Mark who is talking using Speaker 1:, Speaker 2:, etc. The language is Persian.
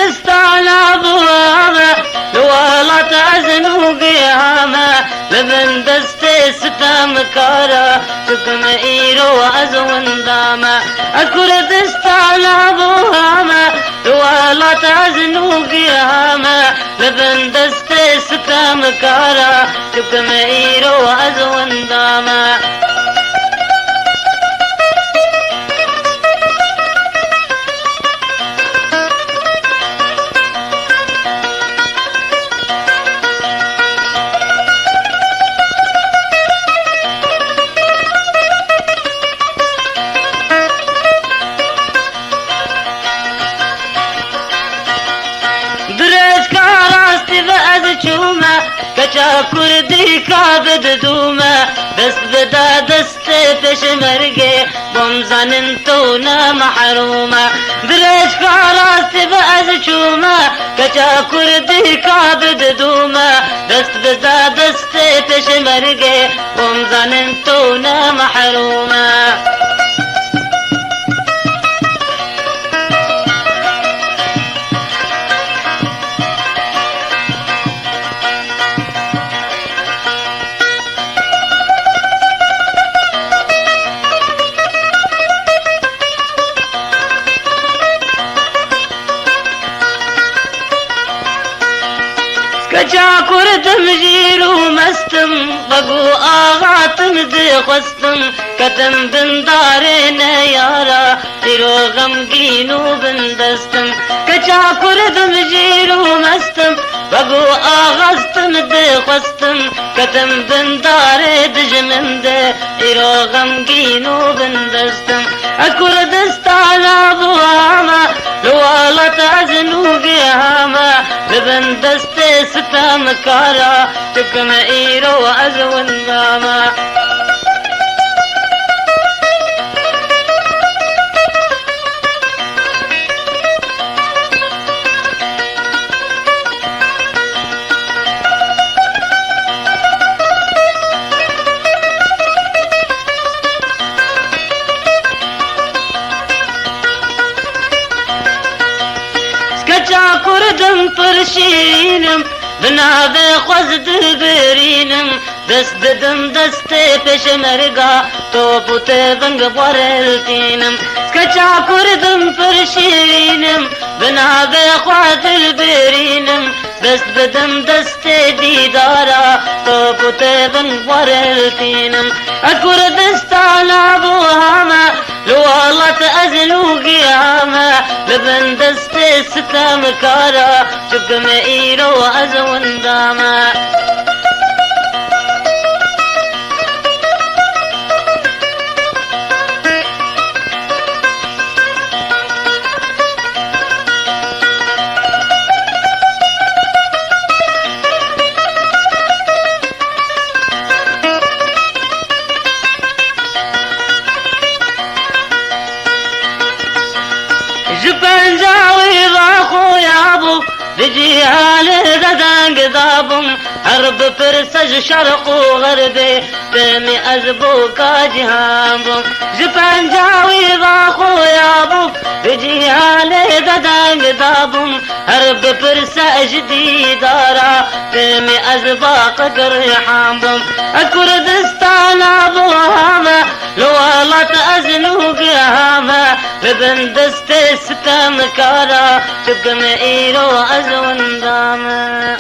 Speaker 1: كردستان بوامة والله تعزن وقيامة لبن دستي ستام كارا تكم إيرو أزون داما كردستان بوامة والله تعزن وقيامة لبن دستي ستام كارا تكم إيرو أزون داما كچا كردي كابد دوما دست بدا دست پشمرگه بمزن انتونا محرومة درش كاراست بأز چوما كچا كردي كابد دوما دست بدا دست پشمرگه بمزن انتونا محرومة كجا كردم جيرو مستم بقو آغاتم دي خستم كتم بندارين يارا تيرو غمگينو بندستم كجا كردم جيرو مستم بقو آغاستم دي خستم كتم بنداري دجمن دي تيرو غمگينو بندستم كردستان بواما لوالا تعزنو قياما لبن دستي ستام كارا تكم إيرو أزون داما كجا كردم فرشينم بنابي خزد برينم دست ددم دست پشمرگا توپو تبنگ بورلتينم كجا كردم فرشينم بنابي خزد برينم دست بدم دست دیدارا توپو تبنگ بورلتينم كردستان ابوهما لوالله تأزلو قيامة لبن دستي ستام كارا شكم إيرو أزون داما جبنجاوي باخو يابو بجيال ددان قضابم حرب فرسج شرق وغربي تمي أزبو كاجهامبم جبنجاوي باخو يابو بجيال ددان قضابم حرب فرسج ديدارا تمي أزباق قريحامبم كردستان أبوهما لوالا تأزنو قياما لبن دستي ستام كارا شكم إيرو أزون داما